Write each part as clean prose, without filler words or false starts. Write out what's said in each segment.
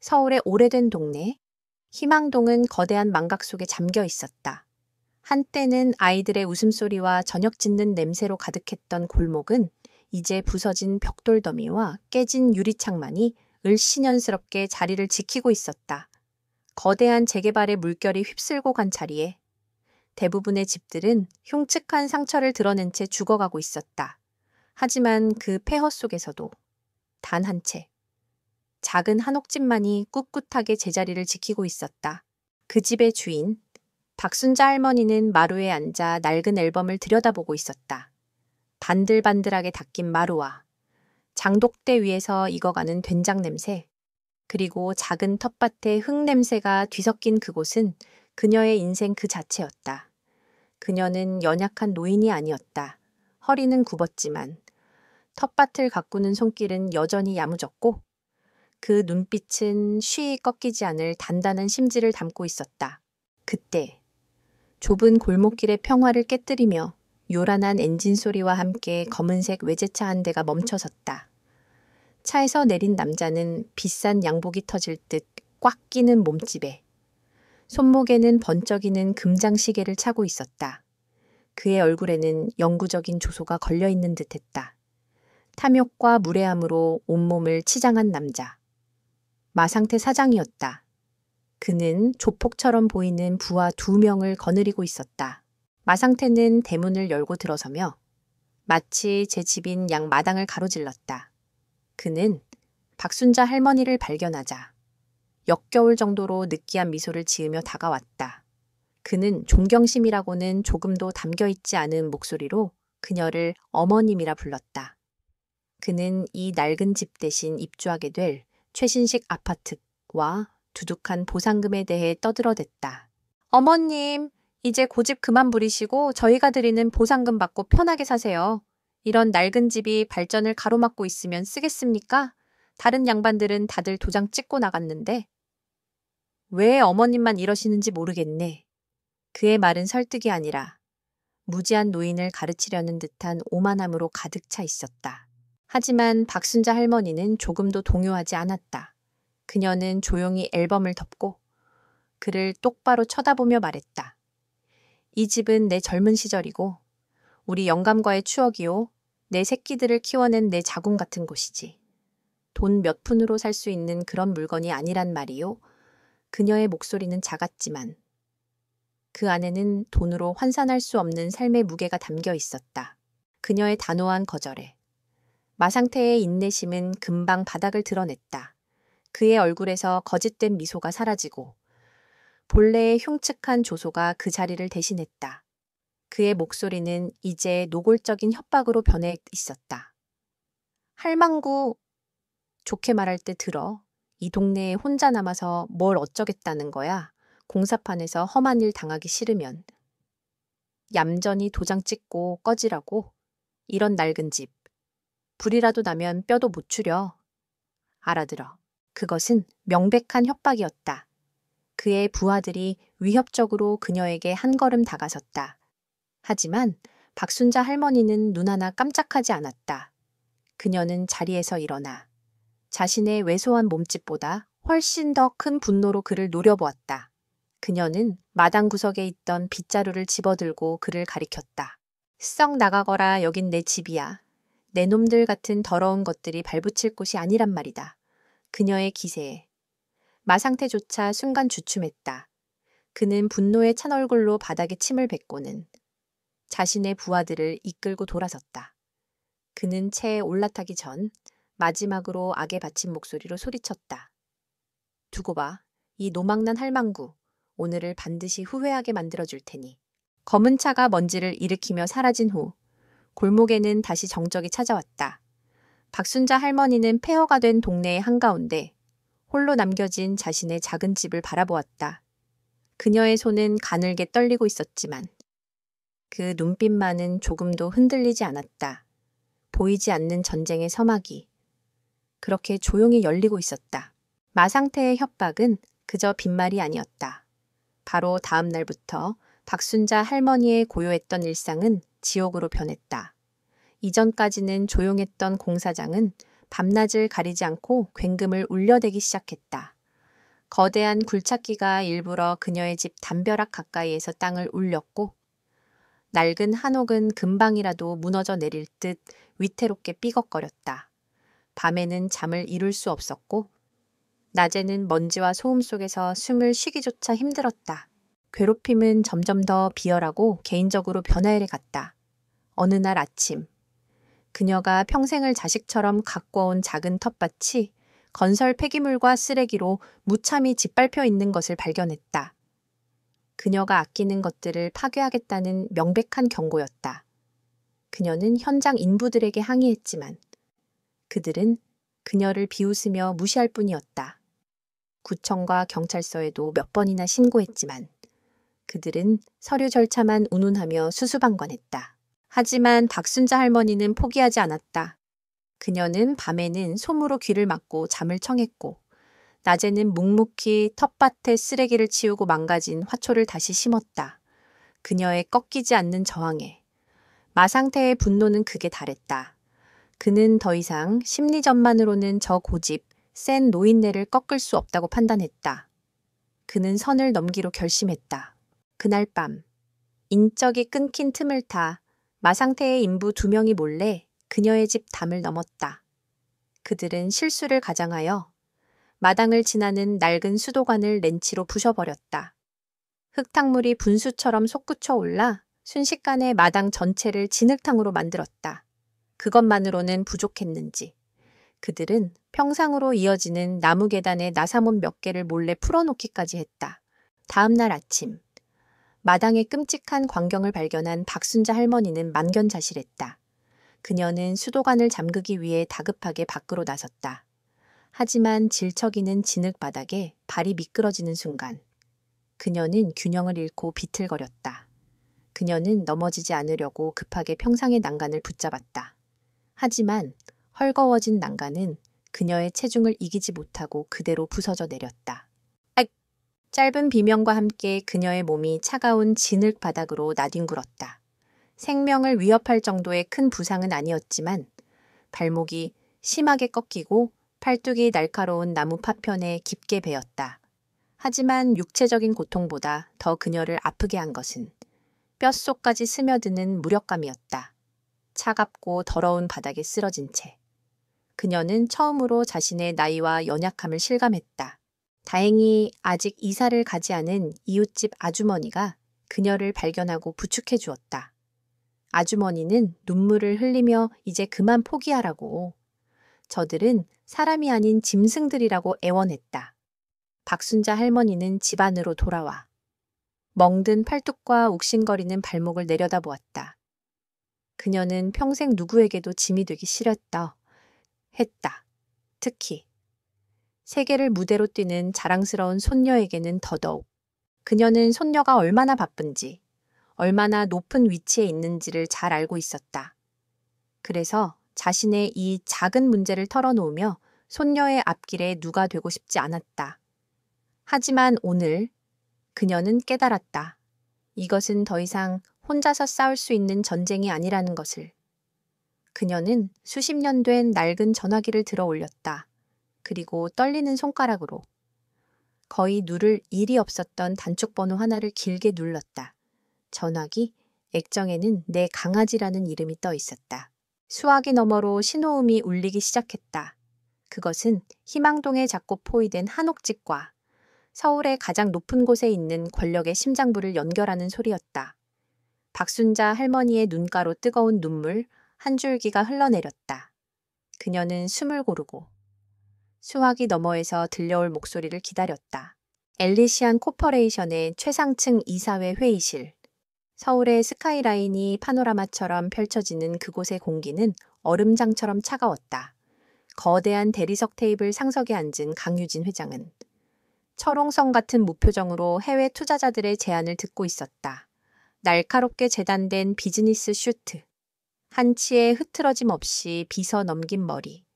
서울의 오래된 동네, 희망동은 거대한 망각 속에 잠겨 있었다. 한때는 아이들의 웃음소리와 저녁 짓는 냄새로 가득했던 골목은 이제 부서진 벽돌더미와 깨진 유리창만이 을씨년스럽게 자리를 지키고 있었다. 거대한 재개발의 물결이 휩쓸고 간 자리에 대부분의 집들은 흉측한 상처를 드러낸 채 죽어가고 있었다. 하지만 그 폐허 속에서도 단 한 채, 작은 한옥집만이 꿋꿋하게 제자리를 지키고 있었다. 그 집의 주인, 박순자 할머니는 마루에 앉아 낡은 앨범을 들여다보고 있었다. 반들반들하게 닦인 마루와 장독대 위에서 익어가는 된장 냄새, 그리고 작은 텃밭의 흙 냄새가 뒤섞인 그곳은 그녀의 인생 그 자체였다. 그녀는 연약한 노인이 아니었다. 허리는 굽었지만 텃밭을 가꾸는 손길은 여전히 야무졌고 그 눈빛은 쉬이 꺾이지 않을 단단한 심지를 담고 있었다. 그때 좁은 골목길의 평화를 깨뜨리며 요란한 엔진 소리와 함께 검은색 외제차 한 대가 멈춰섰다. 차에서 내린 남자는 비싼 양복이 터질 듯 꽉 끼는 몸집에 손목에는 번쩍이는 금장시계를 차고 있었다. 그의 얼굴에는 영구적인 조소가 걸려있는 듯했다. 탐욕과 무례함으로 온몸을 치장한 남자. 마상태 사장이었다. 그는 조폭처럼 보이는 부하 2명을 거느리고 있었다. 마상태는 대문을 열고 들어서며 마치 제 집인 양마당을 가로질렀다. 그는 박순자 할머니를 발견하자 역겨울 정도로 느끼한 미소를 지으며 다가왔다. 그는 존경심이라고는 조금도 담겨있지 않은 목소리로 그녀를 어머님이라 불렀다. 그는 이 낡은 집 대신 입주하게 될 최신식 아파트와 두둑한 보상금에 대해 떠들어댔다. 어머님, 이제 고집 그만 부리시고 저희가 드리는 보상금 받고 편하게 사세요. 이런 낡은 집이 발전을 가로막고 있으면 쓰겠습니까? 다른 양반들은 다들 도장 찍고 나갔는데. 왜 어머님만 이러시는지 모르겠네. 그의 말은 설득이 아니라 무지한 노인을 가르치려는 듯한 오만함으로 가득 차 있었다. 하지만 박순자 할머니는 조금도 동요하지 않았다. 그녀는 조용히 앨범을 덮고 그를 똑바로 쳐다보며 말했다. 이 집은 내 젊은 시절이고 우리 영감과의 추억이요. 내 새끼들을 키워낸 내 자궁 같은 곳이지. 돈 몇 푼으로 살 수 있는 그런 물건이 아니란 말이요. 그녀의 목소리는 작았지만 그 안에는 돈으로 환산할 수 없는 삶의 무게가 담겨 있었다. 그녀의 단호한 거절에 마상태의 인내심은 금방 바닥을 드러냈다. 그의 얼굴에서 거짓된 미소가 사라지고 본래의 흉측한 조소가 그 자리를 대신했다. 그의 목소리는 이제 노골적인 협박으로 변해 있었다. 할망구, 좋게 말할 때 들어. 이 동네에 혼자 남아서 뭘 어쩌겠다는 거야. 공사판에서 험한 일 당하기 싫으면. 얌전히 도장 찍고 꺼지라고. 이런 낡은 집. 불이라도 나면 뼈도 못 추려. 알아들어. 그것은 명백한 협박이었다. 그의 부하들이 위협적으로 그녀에게 한 걸음 다가섰다. 하지만 박순자 할머니는 눈 하나 깜짝하지 않았다. 그녀는 자리에서 일어나 자신의 왜소한 몸집보다 훨씬 더 큰 분노로 그를 노려보았다. 그녀는 마당 구석에 있던 빗자루를 집어들고 그를 가리켰다. 썩 나가거라. 여긴 내 집이야. 내 놈들 같은 더러운 것들이 발붙일 곳이 아니란 말이다. 그녀의 기세에 마상태조차 순간 주춤했다. 그는 분노에 찬 얼굴로 바닥에 침을 뱉고는 자신의 부하들을 이끌고 돌아섰다. 그는 채에 올라타기 전 마지막으로 악에 바친 목소리로 소리쳤다. 두고 봐. 이 노망난 할망구. 오늘을 반드시 후회하게 만들어줄 테니. 검은 차가 먼지를 일으키며 사라진 후 골목에는 다시 정적이 찾아왔다. 박순자 할머니는 폐허가 된 동네의 한가운데 홀로 남겨진 자신의 작은 집을 바라보았다. 그녀의 손은 가늘게 떨리고 있었지만 그 눈빛만은 조금도 흔들리지 않았다. 보이지 않는 전쟁의 서막이 그렇게 조용히 열리고 있었다. 마상태의 협박은 그저 빈말이 아니었다. 바로 다음 날부터 박순자 할머니의 고요했던 일상은 지옥으로 변했다. 이전까지는 조용했던 공사장은 밤낮을 가리지 않고 굉금을 울려대기 시작했다. 거대한 굴착기가 일부러 그녀의 집 담벼락 가까이에서 땅을 울렸고 낡은 한옥은 금방이라도 무너져 내릴 듯 위태롭게 삐걱거렸다. 밤에는 잠을 이룰 수 없었고 낮에는 먼지와 소음 속에서 숨을 쉬기조차 힘들었다. 괴롭힘은 점점 더 비열하고 개인적으로 변화해 갔다. 어느 날 아침, 그녀가 평생을 자식처럼 가꿔온 작은 텃밭이 건설 폐기물과 쓰레기로 무참히 짓밟혀 있는 것을 발견했다. 그녀가 아끼는 것들을 파괴하겠다는 명백한 경고였다. 그녀는 현장 인부들에게 항의했지만 그들은 그녀를 비웃으며 무시할 뿐이었다. 구청과 경찰서에도 몇 번이나 신고했지만 그들은 서류 절차만 운운하며 수수방관했다. 하지만 박순자 할머니는 포기하지 않았다. 그녀는 밤에는 솜으로 귀를 막고 잠을 청했고 낮에는 묵묵히 텃밭에 쓰레기를 치우고 망가진 화초를 다시 심었다. 그녀의 꺾이지 않는 저항에 마상태의 분노는 극에 달했다. 그는 더 이상 심리전만으로는 저 고집, 센 노인네를 꺾을 수 없다고 판단했다. 그는 선을 넘기로 결심했다. 그날 밤, 인적이 끊긴 틈을 타 마상태의 인부 2명이 몰래 그녀의 집 담을 넘었다. 그들은 실수를 가장하여 마당을 지나는 낡은 수도관을 렌치로 부셔버렸다. 흙탕물이 분수처럼 솟구쳐 올라 순식간에 마당 전체를 진흙탕으로 만들었다. 그것만으로는 부족했는지 그들은 평상으로 이어지는 나무 계단에 나사몬 몇 개를 몰래 풀어놓기까지 했다. 다음 날 아침, 마당의 끔찍한 광경을 발견한 박순자 할머니는 만견자실했다. 그녀는 수도관을 잠그기 위해 다급하게 밖으로 나섰다. 하지만 질척이는 진흙 바닥에 발이 미끄러지는 순간 그녀는 균형을 잃고 비틀거렸다. 그녀는 넘어지지 않으려고 급하게 평상의 난간을 붙잡았다. 하지만 헐거워진 난간은 그녀의 체중을 이기지 못하고 그대로 부서져 내렸다. 짧은 비명과 함께 그녀의 몸이 차가운 진흙 바닥으로 나뒹굴었다. 생명을 위협할 정도의 큰 부상은 아니었지만 발목이 심하게 꺾이고 팔뚝이 날카로운 나무 파편에 깊게 베었다. 하지만 육체적인 고통보다 더 그녀를 아프게 한 것은 뼛속까지 스며드는 무력감이었다. 차갑고 더러운 바닥에 쓰러진 채. 그녀는 처음으로 자신의 나이와 연약함을 실감했다. 다행히 아직 이사를 가지 않은 이웃집 아주머니가 그녀를 발견하고 부축해 주었다. 아주머니는 눈물을 흘리며 이제 그만 포기하라고. 저들은 사람이 아닌 짐승들이라고 애원했다. 박순자 할머니는 집 안으로 돌아와 멍든 팔뚝과 욱신거리는 발목을 내려다보았다. 그녀는 평생 누구에게도 짐이 되기 싫었다. 했다. 특히 세계를 무대로 뛰는 자랑스러운 손녀에게는 더더욱. 그녀는 손녀가 얼마나 바쁜지, 얼마나 높은 위치에 있는지를 잘 알고 있었다. 그래서 자신의 이 작은 문제를 털어놓으며 손녀의 앞길에 누가 되고 싶지 않았다. 하지만 오늘 그녀는 깨달았다. 이것은 더 이상 혼자서 싸울 수 있는 전쟁이 아니라는 것을. 그녀는 수십 년 된 낡은 전화기를 들어 올렸다. 그리고 떨리는 손가락으로 거의 누를 일이 없었던 단축번호 하나를 길게 눌렀다. 전화기 액정에는 내 강아지라는 이름이 떠 있었다. 수화기 너머로 신호음이 울리기 시작했다. 그것은 희망동에 작고 포위된 한옥집과 서울의 가장 높은 곳에 있는 권력의 심장부를 연결하는 소리였다. 박순자 할머니의 눈가로 뜨거운 눈물 한 줄기가 흘러내렸다. 그녀는 숨을 고르고 수화기 너머에서 들려올 목소리를 기다렸다. 엘리시안 코퍼레이션의 최상층 이사회 회의실. 서울의 스카이라인이 파노라마처럼 펼쳐지는 그곳의 공기는 얼음장처럼 차가웠다. 거대한 대리석 테이블 상석에 앉은 강유진 회장은 철옹성 같은 무표정으로 해외 투자자들의 제안을 듣고 있었다. 날카롭게 재단된 비즈니스 슈트. 한치의 흐트러짐 없이 빗어 넘긴 머리.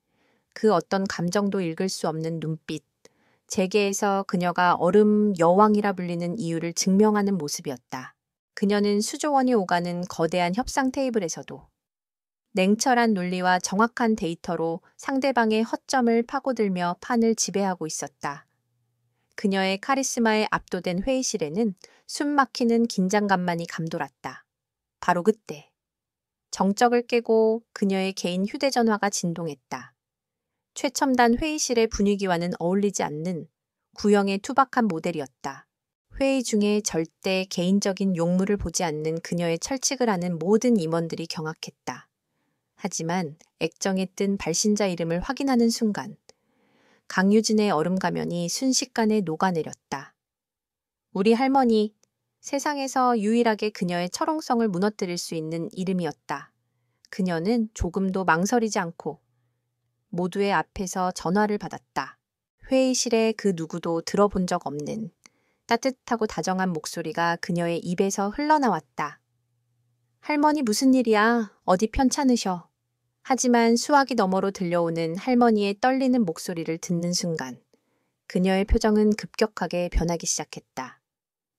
그 어떤 감정도 읽을 수 없는 눈빛. 재계에서 그녀가 얼음 여왕이라 불리는 이유를 증명하는 모습이었다. 그녀는 수조 원이 오가는 거대한 협상 테이블에서도 냉철한 논리와 정확한 데이터로 상대방의 허점을 파고들며 판을 지배하고 있었다. 그녀의 카리스마에 압도된 회의실에는 숨 막히는 긴장감만이 감돌았다. 바로 그때 정적을 깨고 그녀의 개인 휴대전화가 진동했다. 최첨단 회의실의 분위기와는 어울리지 않는 구형의 투박한 모델이었다. 회의 중에 절대 개인적인 용무를 보지 않는 그녀의 철칙을 아는 모든 임원들이 경악했다. 하지만 액정에 뜬 발신자 이름을 확인하는 순간 강유진의 얼음 가면이 순식간에 녹아내렸다. 우리 할머니, 세상에서 유일하게 그녀의 철옹성을 무너뜨릴 수 있는 이름이었다. 그녀는 조금도 망설이지 않고 모두의 앞에서 전화를 받았다. 회의실에 그 누구도 들어본 적 없는 따뜻하고 다정한 목소리가 그녀의 입에서 흘러나왔다. 할머니 무슨 일이야? 어디 편찮으셔? 하지만 수화기 너머로 들려오는 할머니의 떨리는 목소리를 듣는 순간 그녀의 표정은 급격하게 변하기 시작했다.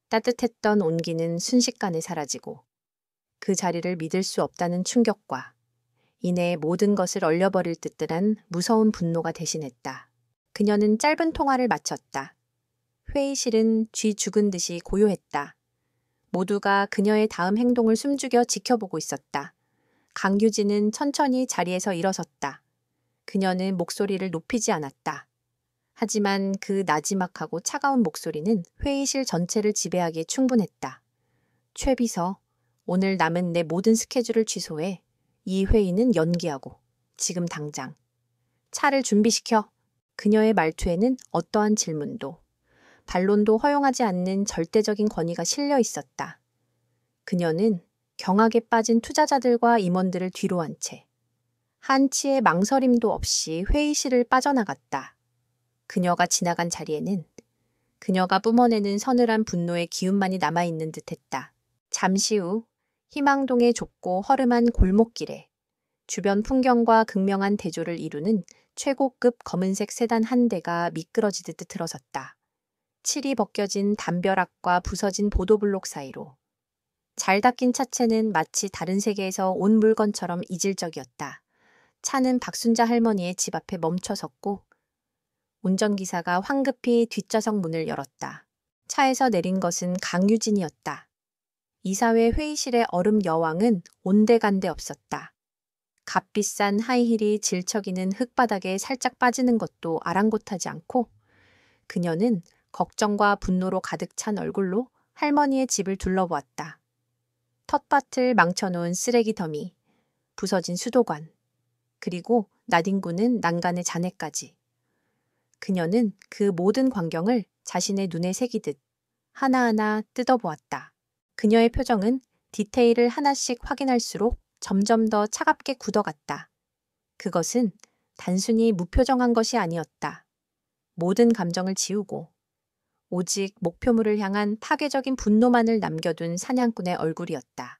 따뜻했던 온기는 순식간에 사라지고 그 자리를 믿을 수 없다는 충격과 이내 모든 것을 얼려버릴 듯한 무서운 분노가 대신했다. 그녀는 짧은 통화를 마쳤다. 회의실은 쥐 죽은 듯이 고요했다. 모두가 그녀의 다음 행동을 숨죽여 지켜보고 있었다. 강유진은 천천히 자리에서 일어섰다. 그녀는 목소리를 높이지 않았다. 하지만 그 나지막하고 차가운 목소리는 회의실 전체를 지배하기에 충분했다. 최 비서, 오늘 남은 내 모든 스케줄을 취소해. 이 회의는 연기하고 지금 당장. 차를 준비시켜. 그녀의 말투에는 어떠한 질문도, 반론도 허용하지 않는 절대적인 권위가 실려 있었다. 그녀는 경악에 빠진 투자자들과 임원들을 뒤로 한 채 한치의 망설임도 없이 회의실을 빠져나갔다. 그녀가 지나간 자리에는 그녀가 뿜어내는 서늘한 분노의 기운만이 남아있는 듯했다. 잠시 후 희망동의 좁고 허름한 골목길에 주변 풍경과 극명한 대조를 이루는 최고급 검은색 세단 한 대가 미끄러지듯 들어섰다. 칠이 벗겨진 담벼락과 부서진 보도블록 사이로 잘 닦인 차체는 마치 다른 세계에서 온 물건처럼 이질적이었다. 차는 박순자 할머니의 집 앞에 멈춰섰고 운전기사가 황급히 뒷좌석 문을 열었다. 차에서 내린 것은 강유진이었다. 이사회 회의실의 얼음 여왕은 온데간데 없었다. 값비싼 하이힐이 질척이는 흙바닥에 살짝 빠지는 것도 아랑곳하지 않고 그녀는 걱정과 분노로 가득 찬 얼굴로 할머니의 집을 둘러보았다. 텃밭을 망쳐놓은 쓰레기 더미, 부서진 수도관, 그리고 나뒹구는 난간의 잔해까지. 그녀는 그 모든 광경을 자신의 눈에 새기듯 하나하나 뜯어보았다. 그녀의 표정은 디테일을 하나씩 확인할수록 점점 더 차갑게 굳어갔다. 그것은 단순히 무표정한 것이 아니었다. 모든 감정을 지우고 오직 목표물을 향한 파괴적인 분노만을 남겨둔 사냥꾼의 얼굴이었다.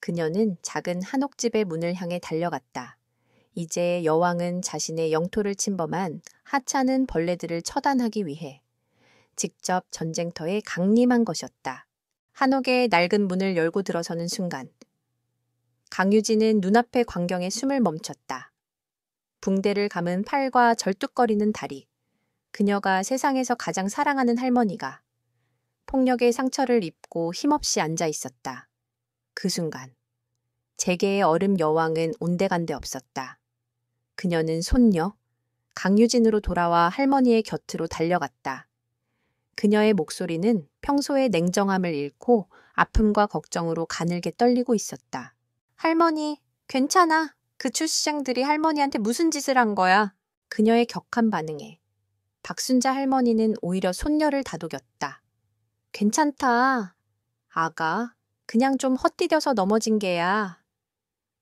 그녀는 작은 한옥집의 문을 향해 달려갔다. 이제 여왕은 자신의 영토를 침범한 하찮은 벌레들을 처단하기 위해 직접 전쟁터에 강림한 것이었다. 한옥의 낡은 문을 열고 들어서는 순간 강유진은 눈앞의 광경에 숨을 멈췄다. 붕대를 감은 팔과 절뚝거리는 다리, 그녀가 세상에서 가장 사랑하는 할머니가 폭력의 상처를 입고 힘없이 앉아 있었다. 그 순간 재계의 얼음 여왕은 온데간데 없었다. 그녀는 손녀 강유진으로 돌아와 할머니의 곁으로 달려갔다. 그녀의 목소리는 평소의 냉정함을 잃고 아픔과 걱정으로 가늘게 떨리고 있었다. 할머니, 괜찮아. 그 출시장들이 할머니한테 무슨 짓을 한 거야? 그녀의 격한 반응에 박순자 할머니는 오히려 손녀를 다독였다. 괜찮다. 아가, 그냥 좀 헛디뎌서 넘어진 게야.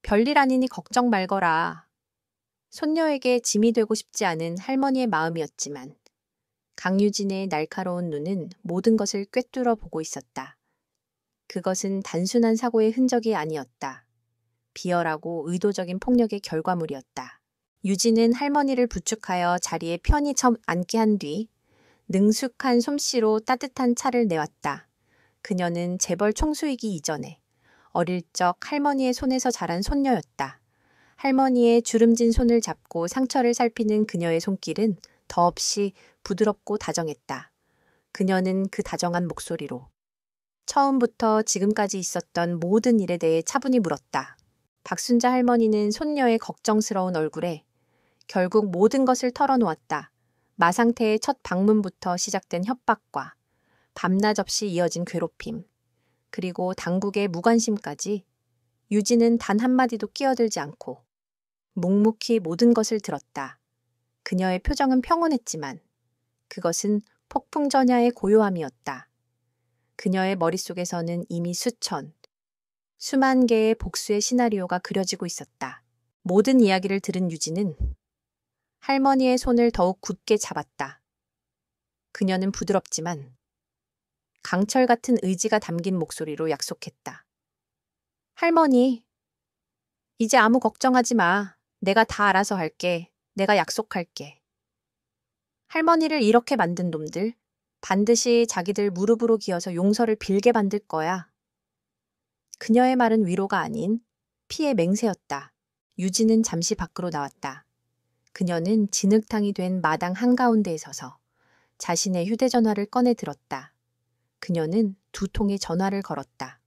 별일 아니니 걱정 말거라. 손녀에게 짐이 되고 싶지 않은 할머니의 마음이었지만 강유진의 날카로운 눈은 모든 것을 꿰뚫어 보고 있었다. 그것은 단순한 사고의 흔적이 아니었다. 비열하고 의도적인 폭력의 결과물이었다. 유진은 할머니를 부축하여 자리에 편히 앉게 한 뒤 능숙한 솜씨로 따뜻한 차를 내왔다. 그녀는 재벌 총수이기 이전에 어릴 적 할머니의 손에서 자란 손녀였다. 할머니의 주름진 손을 잡고 상처를 살피는 그녀의 손길은 더없이 부드럽고 다정했다. 그녀는 그 다정한 목소리로 처음부터 지금까지 있었던 모든 일에 대해 차분히 물었다. 박순자 할머니는 손녀의 걱정스러운 얼굴에 결국 모든 것을 털어놓았다. 마상태의 첫 방문부터 시작된 협박과 밤낮 없이 이어진 괴롭힘, 그리고 당국의 무관심까지 유진은 단 한마디도 끼어들지 않고 묵묵히 모든 것을 들었다. 그녀의 표정은 평온했지만 그것은 폭풍전야의 고요함이었다. 그녀의 머릿속에서는 이미 수만 개의 복수의 시나리오가 그려지고 있었다. 모든 이야기를 들은 유진은 할머니의 손을 더욱 굳게 잡았다. 그녀는 부드럽지만 강철 같은 의지가 담긴 목소리로 약속했다. 할머니, 이제 아무 걱정하지 마. 내가 다 알아서 할게. 내가 약속할게. 할머니를 이렇게 만든 놈들, 반드시 자기들 무릎으로 기어서 용서를 빌게 만들 거야. 그녀의 말은 위로가 아닌 피의 맹세였다. 유진은 잠시 밖으로 나왔다. 그녀는 진흙탕이 된 마당 한가운데에 서서 자신의 휴대전화를 꺼내 들었다. 그녀는 2통의 전화를 걸었다.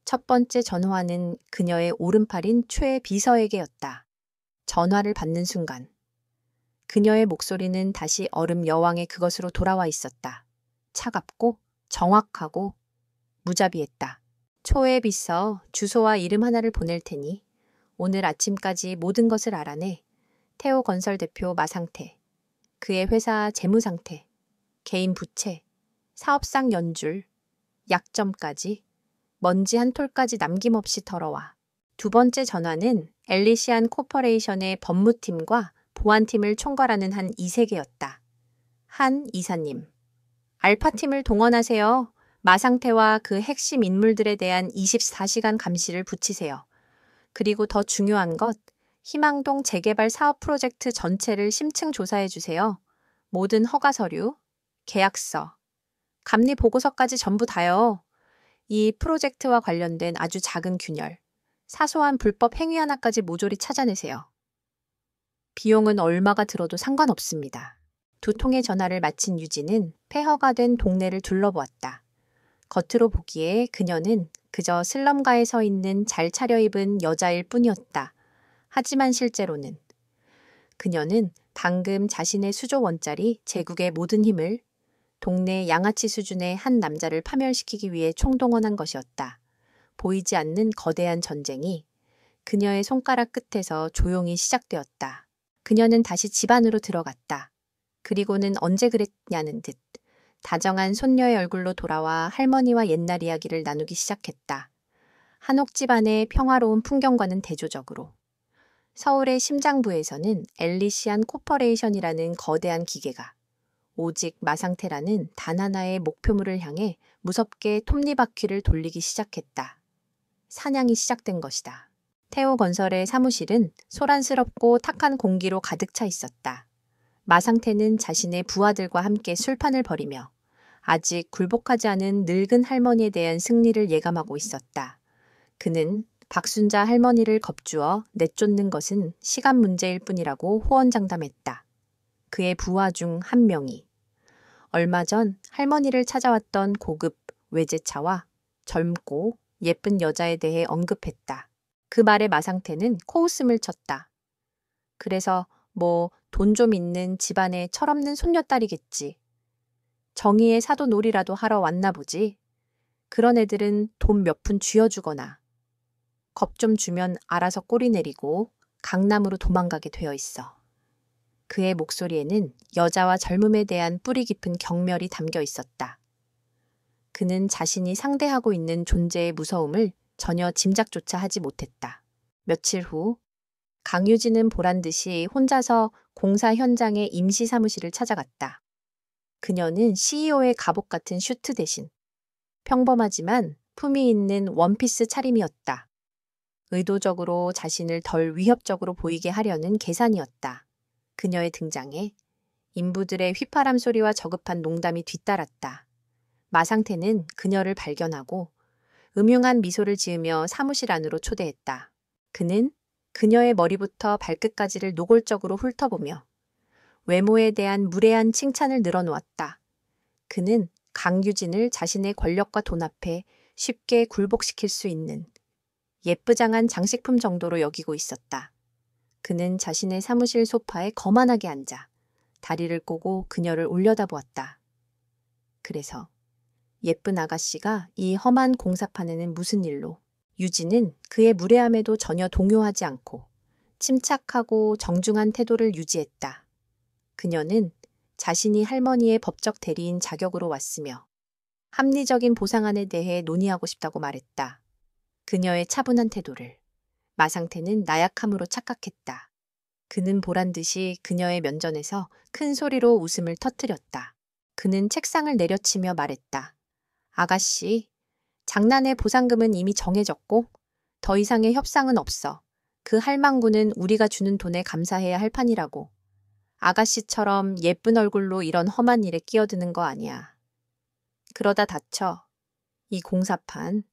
첫 번째 전화는 그녀의 오른팔인 최 비서에게였다. 전화를 받는 순간 그녀의 목소리는 다시 얼음 여왕의 그것으로 돌아와 있었다. 차갑고 정확하고 무자비했다. 초의 비서 주소와 이름 하나를 보낼 테니 오늘 아침까지 모든 것을 알아내. 태호건설 대표 마상태, 그의 회사 재무상태, 개인 부채, 사업상 연줄, 약점까지 먼지 한 톨까지 남김없이 털어와. 두 번째 전화는 엘리시안 코퍼레이션의 법무팀과 보안팀을 총괄하는 한 이세계였다. 한 이사님, 알파팀을 동원하세요. 마상태와 그 핵심 인물들에 대한 24시간 감시를 붙이세요. 그리고 더 중요한 것, 희망동 재개발 사업 프로젝트 전체를 심층 조사해 주세요. 모든 허가 서류, 계약서, 감리 보고서까지 전부 다요. 이 프로젝트와 관련된 아주 작은 균열, 사소한 불법 행위 하나까지 모조리 찾아내세요. 비용은 얼마가 들어도 상관없습니다. 2통의 전화를 마친 유진은 폐허가 된 동네를 둘러보았다. 겉으로 보기에 그녀는 그저 슬럼가에 서 있는 잘 차려입은 여자일 뿐이었다. 하지만 실제로는 그녀는 방금 자신의 수조 원짜리 제국의 모든 힘을 동네 양아치 수준의 한 남자를 파멸시키기 위해 총동원한 것이었다. 보이지 않는 거대한 전쟁이 그녀의 손가락 끝에서 조용히 시작되었다. 그녀는 다시 집 안으로 들어갔다. 그리고는 언제 그랬냐는 듯 다정한 손녀의 얼굴로 돌아와 할머니와 옛날 이야기를 나누기 시작했다. 한옥 집안의 평화로운 풍경과는 대조적으로 서울의 심장부에서는 엘리시안 코퍼레이션이라는 거대한 기계가 오직 마상태라는 단 하나의 목표물을 향해 무섭게 톱니바퀴를 돌리기 시작했다. 사냥이 시작된 것이다. 태호건설의 사무실은 소란스럽고 탁한 공기로 가득 차 있었다. 마상태는 자신의 부하들과 함께 술판을 벌이며 아직 굴복하지 않은 늙은 할머니에 대한 승리를 예감하고 있었다. 그는 박순자 할머니를 겁주어 내쫓는 것은 시간 문제일 뿐이라고 호언장담했다. 그의 부하 중 한 명이 얼마 전 할머니를 찾아왔던 고급 외제차와 젊고 예쁜 여자에 대해 언급했다. 그 말에 마상태는 코웃음을 쳤다. 그래서 뭐 돈 좀 있는 집안의 철없는 손녀딸이겠지. 정의의 사도놀이라도 하러 왔나 보지. 그런 애들은 돈 몇 푼 쥐어주거나 겁 좀 주면 알아서 꼬리 내리고 강남으로 도망가게 되어 있어. 그의 목소리에는 여자와 젊음에 대한 뿌리 깊은 경멸이 담겨 있었다. 그는 자신이 상대하고 있는 존재의 무서움을 전혀 짐작조차 하지 못했다. 며칠 후 강유진은 보란듯이 혼자서 공사 현장의 임시 사무실을 찾아갔다. 그녀는 CEO의 갑옷 같은 슈트 대신 평범하지만 품위 있는 원피스 차림이었다. 의도적으로 자신을 덜 위협적으로 보이게 하려는 계산이었다. 그녀의 등장에 인부들의 휘파람 소리와 저급한 농담이 뒤따랐다. 마상태는 그녀를 발견하고 음흉한 미소를 지으며 사무실 안으로 초대했다. 그는 그녀의 머리부터 발끝까지를 노골적으로 훑어보며 외모에 대한 무례한 칭찬을 늘어놓았다. 그는 강유진을 자신의 권력과 돈 앞에 쉽게 굴복시킬 수 있는 예쁘장한 장식품 정도로 여기고 있었다. 그는 자신의 사무실 소파에 거만하게 앉아 다리를 꼬고 그녀를 올려다보았다. 그래서 예쁜 아가씨가 이 험한 공사판에는 무슨 일로? 유진은 그의 무례함에도 전혀 동요하지 않고 침착하고 정중한 태도를 유지했다. 그녀는 자신이 할머니의 법적 대리인 자격으로 왔으며 합리적인 보상안에 대해 논의하고 싶다고 말했다. 그녀의 차분한 태도를 마상태는 나약함으로 착각했다. 그는 보란 듯이 그녀의 면전에서 큰 소리로 웃음을 터뜨렸다. 그는 책상을 내려치며 말했다. 아가씨, 장난의 보상금은 이미 정해졌고 더 이상의 협상은 없어. 그 할망구는 우리가 주는 돈에 감사해야 할 판이라고. 아가씨처럼 예쁜 얼굴로 이런 험한 일에 끼어드는 거 아니야. 그러다 다쳐. 이 공사판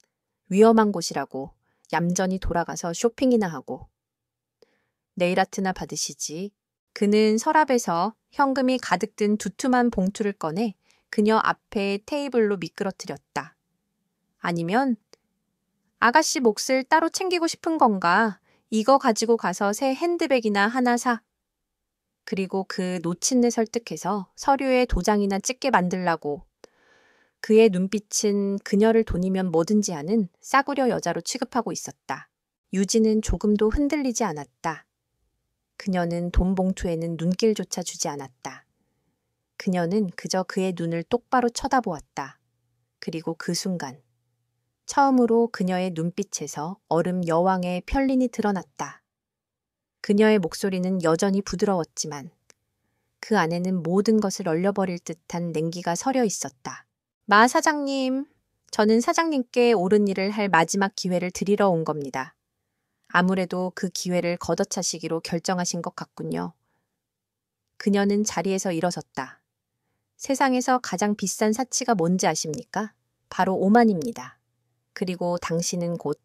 위험한 곳이라고 얌전히 돌아가서 쇼핑이나 하고. 네일아트나 받으시지. 그는 서랍에서 현금이 가득 든 두툼한 봉투를 꺼내 그녀 앞에 테이블로 미끄러뜨렸다. 아니면 아가씨 몫을 따로 챙기고 싶은 건가? 이거 가지고 가서 새 핸드백이나 하나 사. 그리고 그 노친네 설득해서 서류에 도장이나 찍게 만들라고. 그의 눈빛은 그녀를 돈이면 뭐든지 하는 싸구려 여자로 취급하고 있었다. 유진은 조금도 흔들리지 않았다. 그녀는 돈 봉투에는 눈길조차 주지 않았다. 그녀는 그저 그의 눈을 똑바로 쳐다보았다. 그리고 그 순간 처음으로 그녀의 눈빛에서 얼음 여왕의 편린이 드러났다. 그녀의 목소리는 여전히 부드러웠지만 그 안에는 모든 것을 얼려버릴 듯한 냉기가 서려 있었다. 마 사장님, 저는 사장님께 옳은 일을 할 마지막 기회를 드리러 온 겁니다. 아무래도 그 기회를 걷어차시기로 결정하신 것 같군요. 그녀는 자리에서 일어섰다. 세상에서 가장 비싼 사치가 뭔지 아십니까? 바로 오만입니다. 그리고 당신은 곧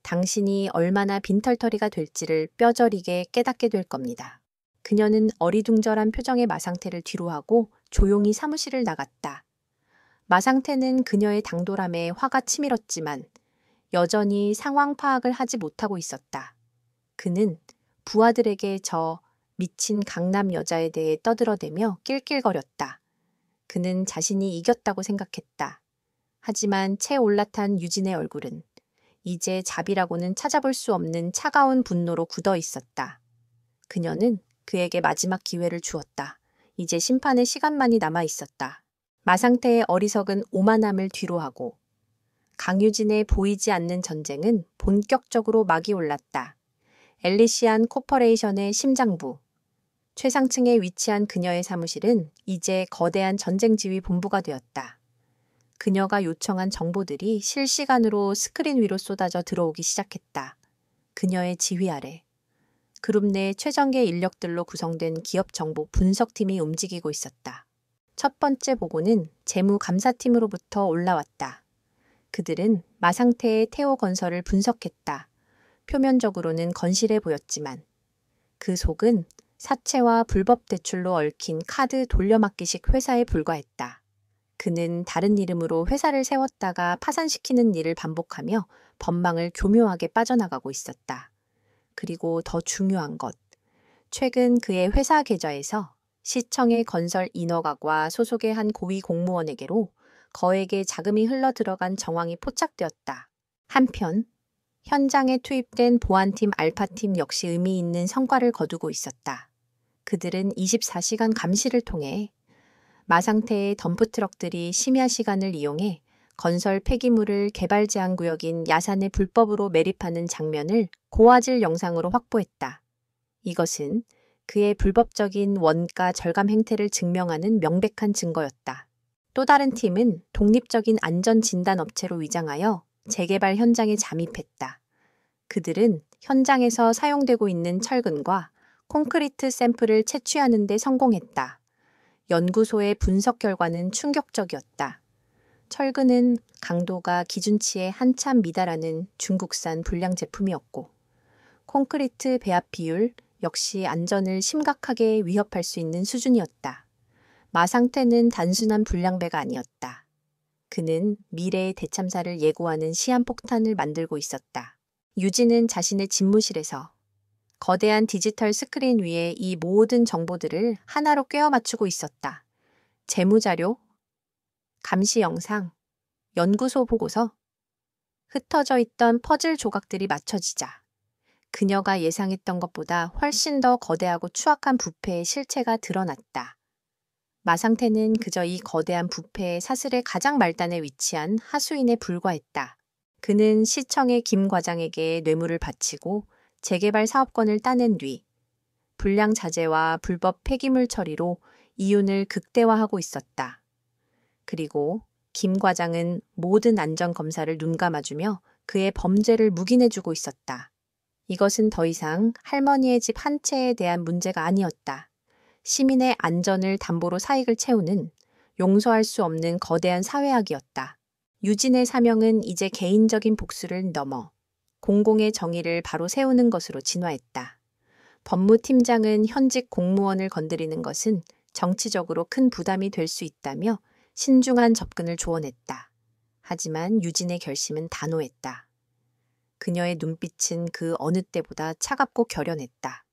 당신이 얼마나 빈털터리가 될지를 뼈저리게 깨닫게 될 겁니다. 그녀는 어리둥절한 표정의 마상태를 뒤로하고 조용히 사무실을 나갔다. 마상태는 그녀의 당돌함에 화가 치밀었지만 여전히 상황 파악을 하지 못하고 있었다. 그는 부하들에게 저 미친 강남 여자에 대해 떠들어대며 낄낄거렸다. 그는 자신이 이겼다고 생각했다. 하지만 채 올라탄 유진의 얼굴은 이제 자비라고는 찾아볼 수 없는 차가운 분노로 굳어 있었다. 그녀는 그에게 마지막 기회를 주었다. 이제 심판의 시간만이 남아 있었다. 마상태의 어리석은 오만함을 뒤로하고 강유진의 보이지 않는 전쟁은 본격적으로 막이 올랐다. 엘리시안 코퍼레이션의 심장부, 최상층에 위치한 그녀의 사무실은 이제 거대한 전쟁지휘 본부가 되었다. 그녀가 요청한 정보들이 실시간으로 스크린 위로 쏟아져 들어오기 시작했다. 그녀의 지휘 아래 그룹 내 최정예 인력들로 구성된 기업 정보 분석팀이 움직이고 있었다. 첫 번째 보고는 재무감사팀으로부터 올라왔다. 그들은 마상태의 태오 건설을 분석했다. 표면적으로는 건실해 보였지만 그 속은 사채와 불법 대출로 얽힌 카드 돌려막기식 회사에 불과했다. 그는 다른 이름으로 회사를 세웠다가 파산시키는 일을 반복하며 법망을 교묘하게 빠져나가고 있었다. 그리고 더 중요한 것, 최근 그의 회사 계좌에서 시청의 건설 인허가과 소속의 한 고위 공무원에게로 거액의 자금이 흘러 들어간 정황이 포착되었다. 한편 현장에 투입된 보안팀 알파팀 역시 의미 있는 성과를 거두고 있었다. 그들은 24시간 감시를 통해 마상태의 덤프트럭들이 심야 시간을 이용해 건설 폐기물을 개발 제한 구역인 야산에 불법으로 매립하는 장면을 고화질 영상으로 확보했다. 이것은 그의 불법적인 원가 절감 행태를 증명하는 명백한 증거였다. 또 다른 팀은 독립적인 안전진단업체로 위장하여 재개발 현장에 잠입했다. 그들은 현장에서 사용되고 있는 철근과 콘크리트 샘플을 채취하는 데 성공했다. 연구소의 분석 결과는 충격적이었다. 철근은 강도가 기준치에 한참 미달하는 중국산 불량 제품이었고, 콘크리트 배합 비율 역시 안전을 심각하게 위협할 수 있는 수준이었다. 마상태는 단순한 불량배가 아니었다. 그는 미래의 대참사를 예고하는 시한폭탄을 만들고 있었다. 유진은 자신의 집무실에서 거대한 디지털 스크린 위에 이 모든 정보들을 하나로 꿰어 맞추고 있었다. 재무자료, 감시 영상, 연구소 보고서, 흩어져 있던 퍼즐 조각들이 맞춰지자 그녀가 예상했던 것보다 훨씬 더 거대하고 추악한 부패의 실체가 드러났다. 마상태는 그저 이 거대한 부패의 사슬의 가장 말단에 위치한 하수인에 불과했다. 그는 시청의 김 과장에게 뇌물을 바치고 재개발 사업권을 따낸 뒤 불량 자재와 불법 폐기물 처리로 이윤을 극대화하고 있었다. 그리고 김 과장은 모든 안전검사를 눈감아주며 그의 범죄를 묵인해주고 있었다. 이것은 더 이상 할머니의 집 한 채에 대한 문제가 아니었다. 시민의 안전을 담보로 사익을 채우는 용서할 수 없는 거대한 사회악이었다. 유진의 사명은 이제 개인적인 복수를 넘어 공공의 정의를 바로 세우는 것으로 진화했다. 법무팀장은 현직 공무원을 건드리는 것은 정치적으로 큰 부담이 될 수 있다며 신중한 접근을 조언했다. 하지만 유진의 결심은 단호했다. 그녀의 눈빛은 그 어느 때보다 차갑고 결연했다.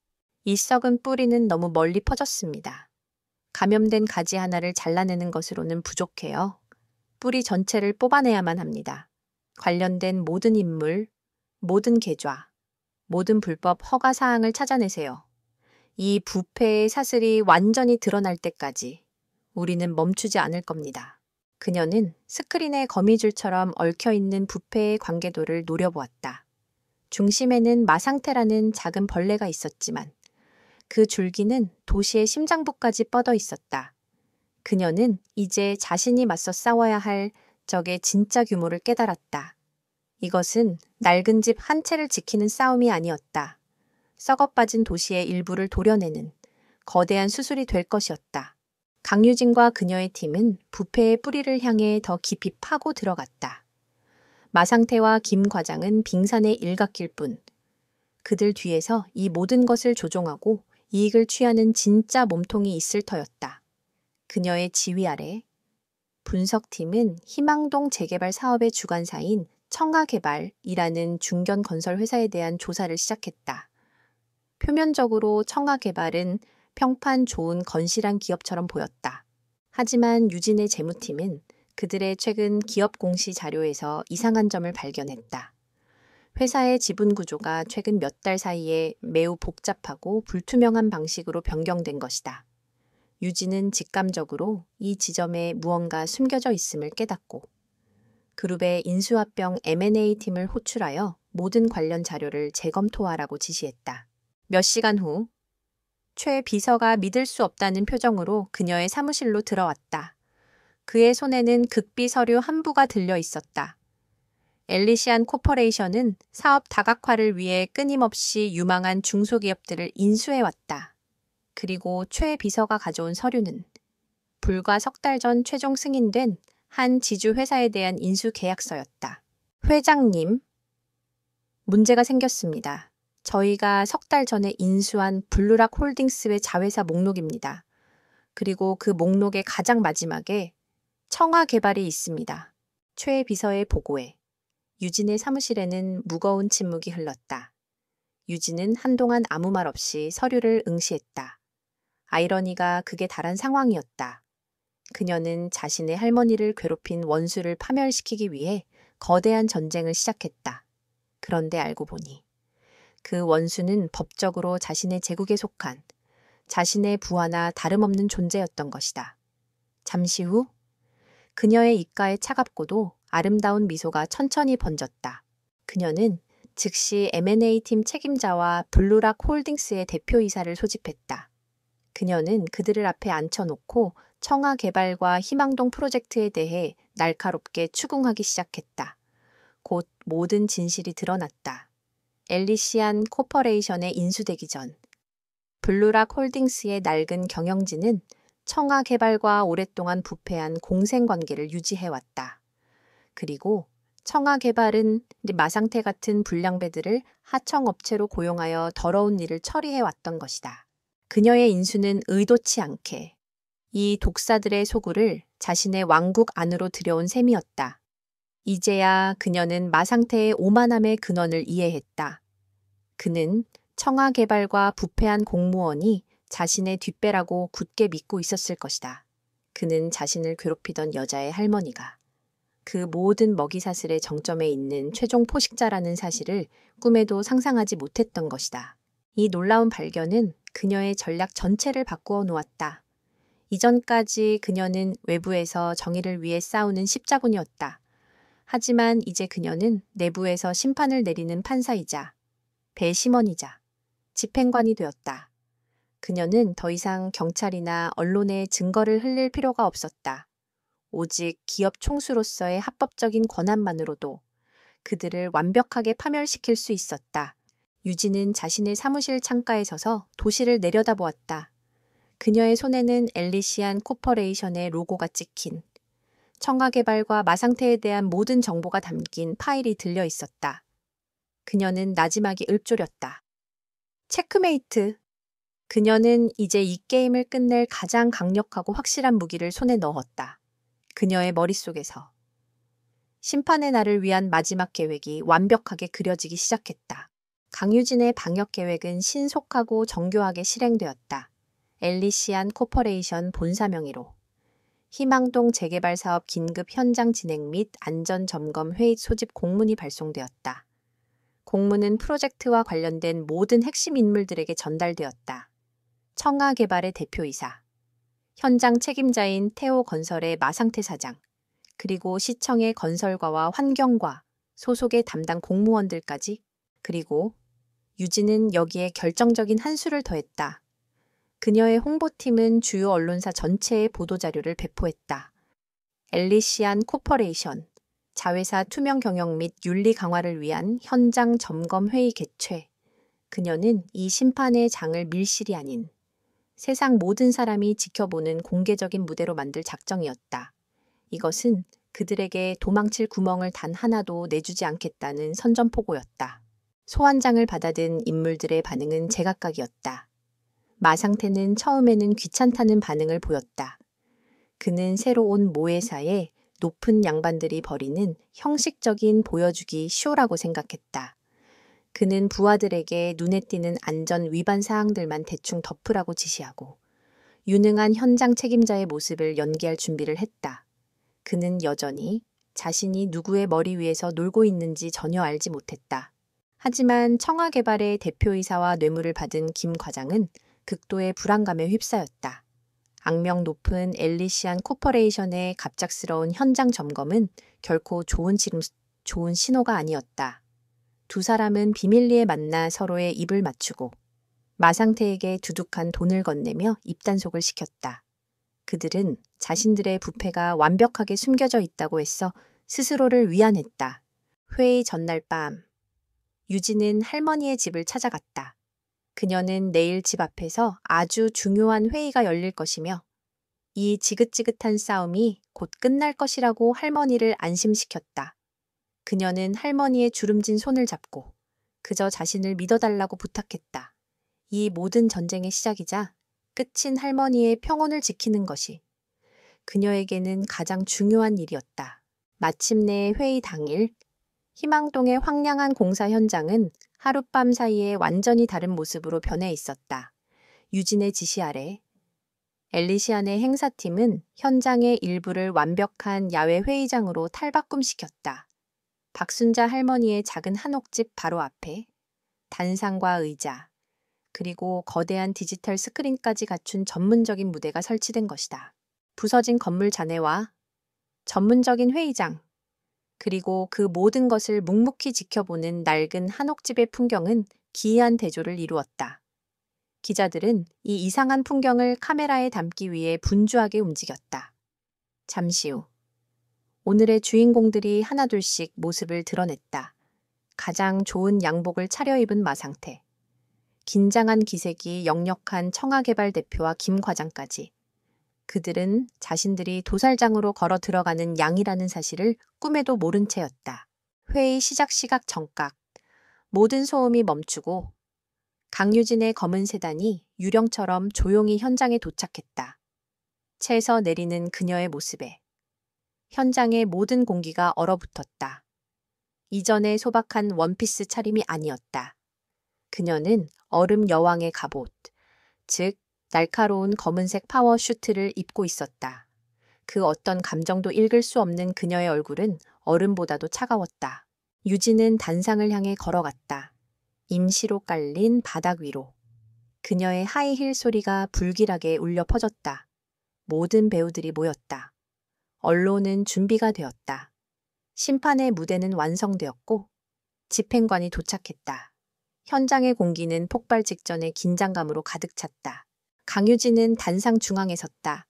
이 썩은 뿌리는 너무 멀리 퍼졌습니다. 감염된 가지 하나를 잘라내는 것으로는 부족해요. 뿌리 전체를 뽑아내야만 합니다. 관련된 모든 인물, 모든 계좌, 모든 불법 허가 사항을 찾아내세요. 이 부패의 사슬이 완전히 드러날 때까지 우리는 멈추지 않을 겁니다. 그녀는 스크린의 거미줄처럼 얽혀있는 부패의 관계도를 노려보았다. 중심에는 마상태라는 작은 벌레가 있었지만 그 줄기는 도시의 심장부까지 뻗어 있었다. 그녀는 이제 자신이 맞서 싸워야 할 적의 진짜 규모를 깨달았다. 이것은 낡은 집 한 채를 지키는 싸움이 아니었다. 썩어빠진 도시의 일부를 도려내는 거대한 수술이 될 것이었다. 강유진과 그녀의 팀은 부패의 뿌리를 향해 더 깊이 파고 들어갔다. 마상태와 김 과장은 빙산의 일각일 뿐 그들 뒤에서 이 모든 것을 조종하고 이익을 취하는 진짜 몸통이 있을 터였다. 그녀의 지휘 아래 분석팀은 희망동 재개발 사업의 주관사인 청하개발이라는 중견건설 회사에 대한 조사를 시작했다. 표면적으로 청하개발은 평판 좋은 건실한 기업처럼 보였다. 하지만 유진의 재무팀은 그들의 최근 기업 공시 자료에서 이상한 점을 발견했다. 회사의 지분 구조가 최근 몇 달 사이에 매우 복잡하고 불투명한 방식으로 변경된 것이다. 유진은 직감적으로 이 지점에 무언가 숨겨져 있음을 깨닫고 그룹의 인수합병 M&A 팀을 호출하여 모든 관련 자료를 재검토하라고 지시했다. 몇 시간 후 최 비서가 믿을 수 없다는 표정으로 그녀의 사무실로 들어왔다. 그의 손에는 극비 서류 한 부가 들려 있었다. 엘리시안 코퍼레이션은 사업 다각화를 위해 끊임없이 유망한 중소기업들을 인수해왔다. 그리고 최 비서가 가져온 서류는 불과 석 달 전 최종 승인된 한 지주 회사에 대한 인수 계약서였다. 회장님, 문제가 생겼습니다. 저희가 석 달 전에 인수한 블루락 홀딩스의 자회사 목록입니다. 그리고 그 목록의 가장 마지막에 청하개발이 있습니다. 최 비서의 보고에 유진의 사무실에는 무거운 침묵이 흘렀다. 유진은 한동안 아무 말 없이 서류를 응시했다. 아이러니가 극에 달한 상황이었다. 그녀는 자신의 할머니를 괴롭힌 원수를 파멸시키기 위해 거대한 전쟁을 시작했다. 그런데 알고 보니 그 원수는 법적으로 자신의 제국에 속한 자신의 부하나 다름없는 존재였던 것이다. 잠시 후 그녀의 입가에 차갑고도 아름다운 미소가 천천히 번졌다. 그녀는 즉시 M&A 팀 책임자와 블루락 홀딩스의 대표이사를 소집했다. 그녀는 그들을 앞에 앉혀놓고 청하개발과 희망동 프로젝트에 대해 날카롭게 추궁하기 시작했다. 곧 모든 진실이 드러났다. 엘리시안 코퍼레이션에 인수되기 전 블루락 홀딩스의 낡은 경영진은 청하개발과 오랫동안 부패한 공생관계를 유지해왔다. 그리고 청하개발은 마상태 같은 불량배들을 하청업체로 고용하여 더러운 일을 처리해왔던 것이다. 그녀의 인수는 의도치 않게 이 독사들의 소굴을 자신의 왕국 안으로 들여온 셈이었다. 이제야 그녀는 마상태의 오만함의 근원을 이해했다. 그는 청아개발과 부패한 공무원이 자신의 뒷배라고 굳게 믿고 있었을 것이다. 그는 자신을 괴롭히던 여자의 할머니가 그 모든 먹이사슬의 정점에 있는 최종 포식자라는 사실을 꿈에도 상상하지 못했던 것이다. 이 놀라운 발견은 그녀의 전략 전체를 바꾸어 놓았다. 이전까지 그녀는 외부에서 정의를 위해 싸우는 십자군이었다. 하지만 이제 그녀는 내부에서 심판을 내리는 판사이자 배심원이자 집행관이 되었다. 그녀는 더 이상 경찰이나 언론에 증거를 흘릴 필요가 없었다. 오직 기업 총수로서의 합법적인 권한만으로도 그들을 완벽하게 파멸시킬 수 있었다. 유진은 자신의 사무실 창가에 서서 도시를 내려다보았다. 그녀의 손에는 엘리시안 코퍼레이션의 로고가 찍힌 청아개발과 마상태에 대한 모든 정보가 담긴 파일이 들려 있었다. 그녀는 나지막이 읊조렸다. 체크메이트. 그녀는 이제 이 게임을 끝낼 가장 강력하고 확실한 무기를 손에 넣었다. 그녀의 머릿속에서 심판의 날을 위한 마지막 계획이 완벽하게 그려지기 시작했다. 강유진의 방역 계획은 신속하고 정교하게 실행되었다. 엘리시안 코퍼레이션 본사 명의로 희망동 재개발 사업 긴급 현장 진행 및 안전 점검 회의 소집 공문이 발송되었다. 공문은 프로젝트와 관련된 모든 핵심 인물들에게 전달되었다. 청아개발의 대표이사, 현장 책임자인 태호건설의 마상태 사장, 그리고 시청의 건설과와 환경과 소속의 담당 공무원들까지, 그리고 유진은 여기에 결정적인 한 수를 더했다. 그녀의 홍보팀은 주요 언론사 전체에 보도자료를 배포했다. 엘리시안 코퍼레이션, 자회사 투명 경영 및 윤리 강화를 위한 현장 점검 회의 개최. 그녀는 이 심판의 장을 밀실이 아닌 세상 모든 사람이 지켜보는 공개적인 무대로 만들 작정이었다. 이것은 그들에게 도망칠 구멍을 단 하나도 내주지 않겠다는 선전포고였다. 소환장을 받아든 인물들의 반응은 제각각이었다. 마상태는 처음에는 귀찮다는 반응을 보였다. 그는 새로 온 모회사에 높은 양반들이 벌이는 형식적인 보여주기 쇼라고 생각했다. 그는 부하들에게 눈에 띄는 안전 위반 사항들만 대충 덮으라고 지시하고 유능한 현장 책임자의 모습을 연기할 준비를 했다. 그는 여전히 자신이 누구의 머리 위에서 놀고 있는지 전혀 알지 못했다. 하지만 청아개발의 대표이사와 뇌물을 받은 김 과장은 극도의 불안감에 휩싸였다. 악명 높은 엘리시안 코퍼레이션의 갑작스러운 현장 점검은 결코 좋은 신호가 아니었다. 두 사람은 비밀리에 만나 서로의 입을 맞추고 마상태에게 두둑한 돈을 건네며 입단속을 시켰다. 그들은 자신들의 부패가 완벽하게 숨겨져 있다고 했어 스스로를 위안했다. 회의 전날 밤, 유진은 할머니의 집을 찾아갔다. 그녀는 내일 집 앞에서 아주 중요한 회의가 열릴 것이며 이 지긋지긋한 싸움이 곧 끝날 것이라고 할머니를 안심시켰다. 그녀는 할머니의 주름진 손을 잡고 그저 자신을 믿어달라고 부탁했다. 이 모든 전쟁의 시작이자 끝인 할머니의 평온을 지키는 것이 그녀에게는 가장 중요한 일이었다. 마침내 회의 당일, 희망동의 황량한 공사 현장은 하룻밤 사이에 완전히 다른 모습으로 변해 있었다. 유진의 지시 아래 엘리시안의 행사팀은 현장의 일부를 완벽한 야외 회의장으로 탈바꿈시켰다. 박순자 할머니의 작은 한옥집 바로 앞에 단상과 의자, 그리고 거대한 디지털 스크린까지 갖춘 전문적인 무대가 설치된 것이다. 부서진 건물 잔해와 전문적인 회의장, 그리고 그 모든 것을 묵묵히 지켜보는 낡은 한옥집의 풍경은 기이한 대조를 이루었다. 기자들은 이 이상한 풍경을 카메라에 담기 위해 분주하게 움직였다. 잠시 후, 오늘의 주인공들이 하나둘씩 모습을 드러냈다. 가장 좋은 양복을 차려입은 마상태, 긴장한 기색이 역력한 청아개발 대표와 김 과장까지. 그들은 자신들이 도살장으로 걸어 들어가는 양이라는 사실을 꿈에도 모른 채였다. 회의 시작 시각 정각, 모든 소음이 멈추고 강유진의 검은 세단이 유령처럼 조용히 현장에 도착했다. 차에서 내리는 그녀의 모습에 현장의 모든 공기가 얼어붙었다. 이전의 소박한 원피스 차림이 아니었다. 그녀는 얼음 여왕의 갑옷, 즉 날카로운 검은색 파워슈트를 입고 있었다. 그 어떤 감정도 읽을 수 없는 그녀의 얼굴은 얼음보다도 차가웠다. 유진은 단상을 향해 걸어갔다. 임시로 깔린 바닥 위로. 그녀의 하이힐 소리가 불길하게 울려 퍼졌다. 모든 배우들이 모였다. 언론은 준비가 되었다. 심판의 무대는 완성되었고 집행관이 도착했다. 현장의 공기는 폭발 직전의 긴장감으로 가득 찼다. 강유진은 단상 중앙에 섰다.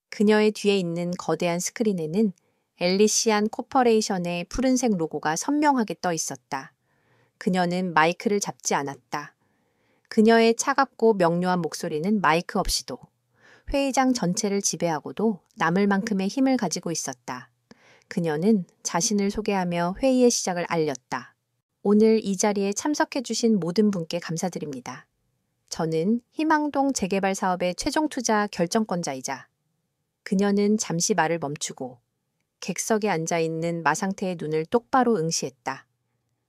그녀의 뒤에 있는 거대한 스크린에는 엘리시안 코퍼레이션의 푸른색 로고가 선명하게 떠 있었다. 그녀는 마이크를 잡지 않았다. 그녀의 차갑고 명료한 목소리는 마이크 없이도 회의장 전체를 지배하고도 남을 만큼의 힘을 가지고 있었다. 그녀는 자신을 소개하며 회의의 시작을 알렸다. 오늘 이 자리에 참석해주신 모든 분께 감사드립니다. 저는 희망동 재개발 사업의 최종 투자 결정권자이자 그녀는 잠시 말을 멈추고 객석에 앉아있는 마상태의 눈을 똑바로 응시했다.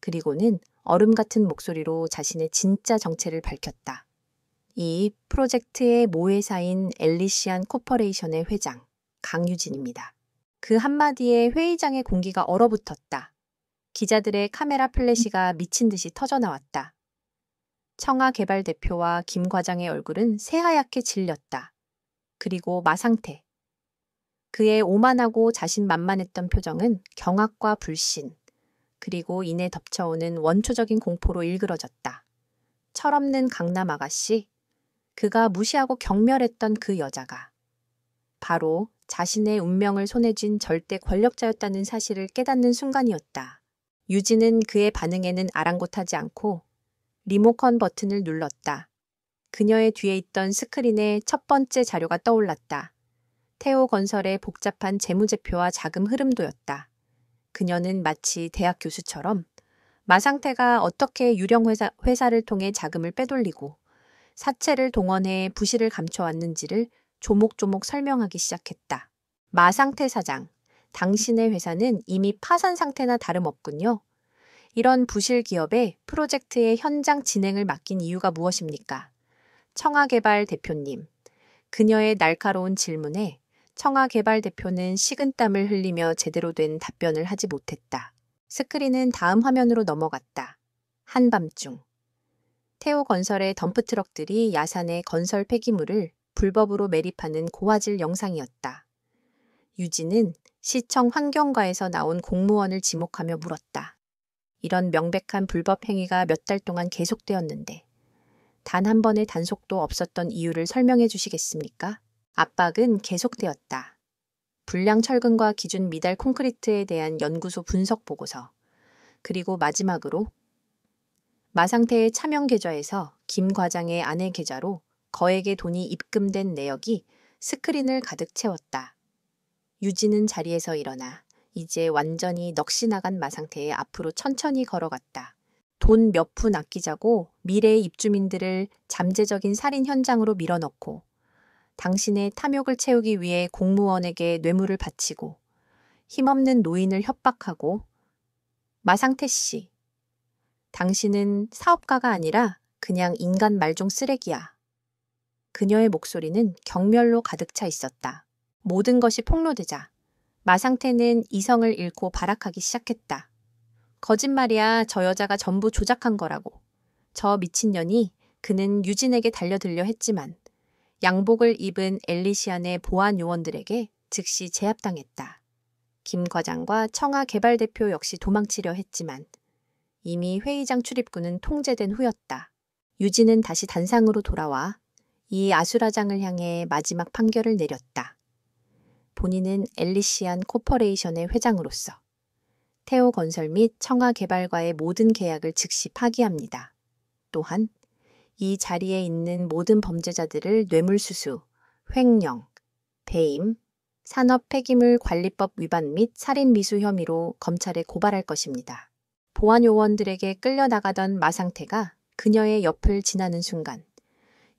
그리고는 얼음 같은 목소리로 자신의 진짜 정체를 밝혔다. 이 프로젝트의 모회사인 엘리시안 코퍼레이션의 회장 강유진입니다. 그 한마디에 회의장의 공기가 얼어붙었다. 기자들의 카메라 플래시가 미친 듯이 터져나왔다. 청아 개발 대표와 김 과장의 얼굴은 새하얗게 질렸다. 그리고 마상태. 그의 오만하고 자신만만했던 표정은 경악과 불신, 그리고 이내 덮쳐오는 원초적인 공포로 일그러졌다. 철없는 강남 아가씨, 그가 무시하고 경멸했던 그 여자가 바로 자신의 운명을 손에 쥔 절대 권력자였다는 사실을 깨닫는 순간이었다. 유진은 그의 반응에는 아랑곳하지 않고 리모컨 버튼을 눌렀다. 그녀의 뒤에 있던 스크린에 첫 번째 자료가 떠올랐다. 태오건설의 복잡한 재무제표와 자금 흐름도였다. 그녀는 마치 대학 교수처럼 마상태가 어떻게 유령 회사를 통해 자금을 빼돌리고 사채를 동원해 부실을 감춰왔는지를 조목조목 설명하기 시작했다. 마상태 사장, 당신의 회사는 이미 파산 상태나 다름없군요. 이런 부실 기업에 프로젝트의 현장 진행을 맡긴 이유가 무엇입니까? 청아개발 대표님. 그녀의 날카로운 질문에 청아개발 대표는 식은땀을 흘리며 제대로 된 답변을 하지 못했다. 스크린은 다음 화면으로 넘어갔다. 한밤중. 태오건설의 덤프트럭들이 야산의 건설 폐기물을 불법으로 매립하는 고화질 영상이었다. 유진은 시청 환경과에서 나온 공무원을 지목하며 물었다. 이런 명백한 불법 행위가 몇 달 동안 계속되었는데 단 한 번의 단속도 없었던 이유를 설명해 주시겠습니까? 압박은 계속되었다. 불량 철근과 기준 미달 콘크리트에 대한 연구소 분석 보고서, 그리고 마지막으로 마상태의 차명 계좌에서 김 과장의 아내 계좌로 거액의 돈이 입금된 내역이 스크린을 가득 채웠다. 유진은 자리에서 일어나 이제 완전히 넋이 나간 마상태의 앞으로 천천히 걸어갔다. 돈 몇 푼 아끼자고 미래의 입주민들을 잠재적인 살인 현장으로 밀어넣고 당신의 탐욕을 채우기 위해 공무원에게 뇌물을 바치고 힘없는 노인을 협박하고 마상태 씨, 당신은 사업가가 아니라 그냥 인간 말종 쓰레기야. 그녀의 목소리는 경멸로 가득 차 있었다. 모든 것이 폭로되자 마상태는 이성을 잃고 발악하기 시작했다. 거짓말이야. 저 여자가 전부 조작한 거라고. 저 미친년이 그는 유진에게 달려들려 했지만 양복을 입은 엘리시안의 보안 요원들에게 즉시 제압당했다. 김 과장과 청아 개발 대표 역시 도망치려 했지만 이미 회의장 출입구는 통제된 후였다. 유진은 다시 단상으로 돌아와 이 아수라장을 향해 마지막 판결을 내렸다. 본인은 엘리시안 코퍼레이션의 회장으로서 태오건설 및 청아개발과의 모든 계약을 즉시 파기합니다. 또한 이 자리에 있는 모든 범죄자들을 뇌물수수, 횡령, 배임, 산업폐기물관리법 위반 및 살인미수 혐의로 검찰에 고발할 것입니다. 보안요원들에게 끌려나가던 마상태가 그녀의 옆을 지나는 순간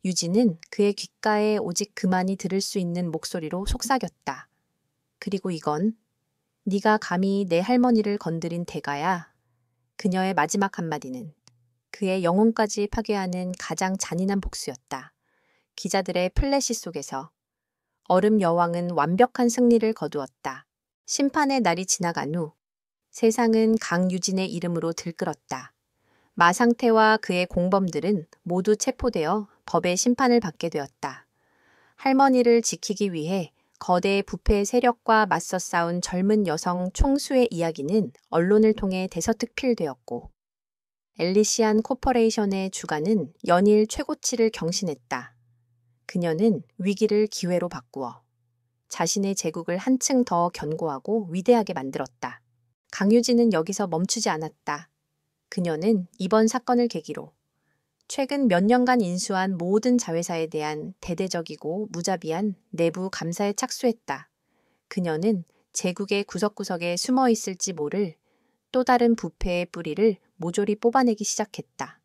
유진은 그의 귓가에 오직 그만이 들을 수 있는 목소리로 속삭였다. 그리고 이건 네가 감히 내 할머니를 건드린 대가야. 그녀의 마지막 한마디는 그의 영혼까지 파괴하는 가장 잔인한 복수였다. 기자들의 플래시 속에서 얼음 여왕은 완벽한 승리를 거두었다. 심판의 날이 지나간 후 세상은 강유진의 이름으로 들끓었다. 마상태와 그의 공범들은 모두 체포되어 법의 심판을 받게 되었다. 할머니를 지키기 위해 거대 부패 세력과 맞서 싸운 젊은 여성 총수의 이야기는 언론을 통해 대서특필되었고 엘리시안 코퍼레이션의 주가는 연일 최고치를 경신했다. 그녀는 위기를 기회로 바꾸어 자신의 제국을 한층 더 견고하고 위대하게 만들었다. 강유진은 여기서 멈추지 않았다. 그녀는 이번 사건을 계기로 최근 몇 년간 인수한 모든 자회사에 대한 대대적이고 무자비한 내부 감사에 착수했다. 그녀는 제국의 구석구석에 숨어 있을지 모를 또 다른 부패의 뿌리를 모조리 뽑아내기 시작했다.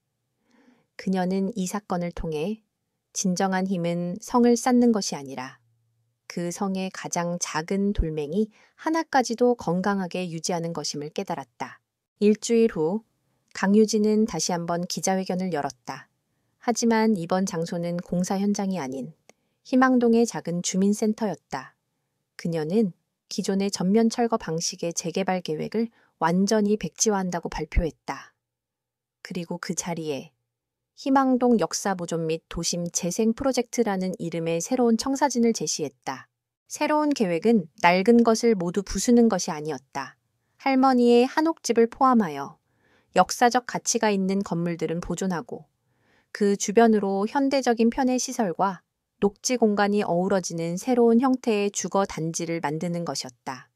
그녀는 이 사건을 통해 진정한 힘은 성을 쌓는 것이 아니라 그 성의 가장 작은 돌멩이 하나까지도 건강하게 유지하는 것임을 깨달았다. 일주일 후 강유진은 다시 한번 기자회견을 열었다. 하지만 이번 장소는 공사 현장이 아닌 희망동의 작은 주민센터였다. 그녀는 기존의 전면 철거 방식의 재개발 계획을 완전히 백지화한다고 발표했다. 그리고 그 자리에 희망동 역사보존 및 도심 재생 프로젝트라는 이름의 새로운 청사진을 제시했다. 새로운 계획은 낡은 것을 모두 부수는 것이 아니었다. 할머니의 한옥집을 포함하여 역사적 가치가 있는 건물들은 보존하고 그 주변으로 현대적인 편의 시설과 녹지 공간이 어우러지는 새로운 형태의 주거 단지를 만드는 것이었다.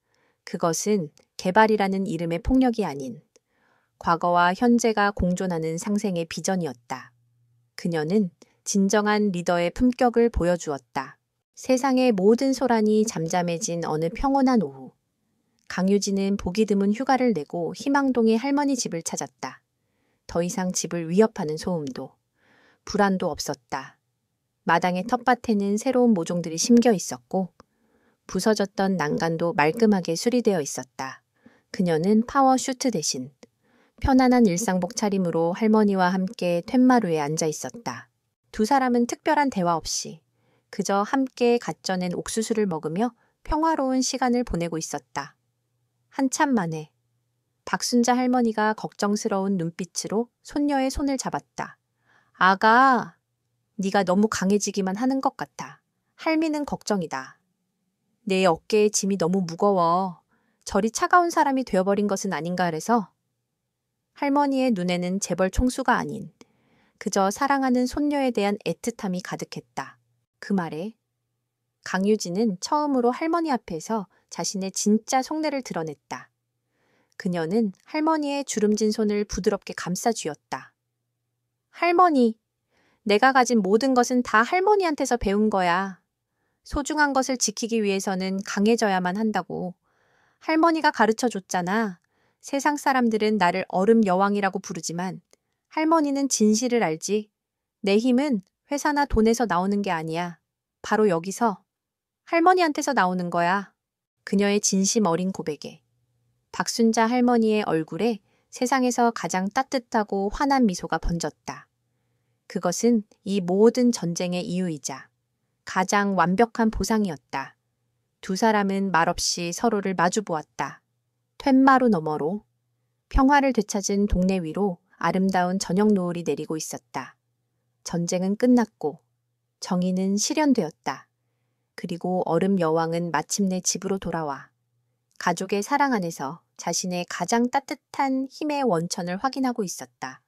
그것은 개발이라는 이름의 폭력이 아닌 과거와 현재가 공존하는 상생의 비전이었다. 그녀는 진정한 리더의 품격을 보여주었다. 세상의 모든 소란이 잠잠해진 어느 평온한 오후. 강유진은 보기 드문 휴가를 내고 희망동의 할머니 집을 찾았다. 더 이상 집을 위협하는 소음도, 불안도 없었다. 마당의 텃밭에는 새로운 모종들이 심겨 있었고 부서졌던 난간도 말끔하게 수리되어 있었다. 그녀는 파워슈트 대신 편안한 일상복 차림으로 할머니와 함께 툇마루에 앉아 있었다. 두 사람은 특별한 대화 없이 그저 함께 갓 쪄낸 옥수수를 먹으며 평화로운 시간을 보내고 있었다. 한참 만에 박순자 할머니가 걱정스러운 눈빛으로 손녀의 손을 잡았다. 아가, 네가 너무 강해지기만 하는 것 같아. 할미는 걱정이다. 내 어깨에 짐이 너무 무거워. 저리 차가운 사람이 되어버린 것은 아닌가 해서. 할머니의 눈에는 재벌 총수가 아닌 그저 사랑하는 손녀에 대한 애틋함이 가득했다. 그 말에 강유진은 처음으로 할머니 앞에서 자신의 진짜 속내를 드러냈다. 그녀는 할머니의 주름진 손을 부드럽게 감싸 쥐었다. 할머니, 내가 가진 모든 것은 다 할머니한테서 배운 거야. 소중한 것을 지키기 위해서는 강해져야만 한다고. 할머니가 가르쳐 줬잖아. 세상 사람들은 나를 얼음 여왕이라고 부르지만 할머니는 진실을 알지. 내 힘은 회사나 돈에서 나오는 게 아니야. 바로 여기서 할머니한테서 나오는 거야. 그녀의 진심 어린 고백에 박순자 할머니의 얼굴에 세상에서 가장 따뜻하고 환한 미소가 번졌다. 그것은 이 모든 전쟁의 이유이자 가장 완벽한 보상이었다. 두 사람은 말없이 서로를 마주 보았다. 툇마루 너머로 평화를 되찾은 동네 위로 아름다운 저녁 노을이 내리고 있었다. 전쟁은 끝났고 정의는 실현되었다. 그리고 얼음 여왕은 마침내 집으로 돌아와 가족의 사랑 안에서 자신의 가장 따뜻한 힘의 원천을 확인하고 있었다.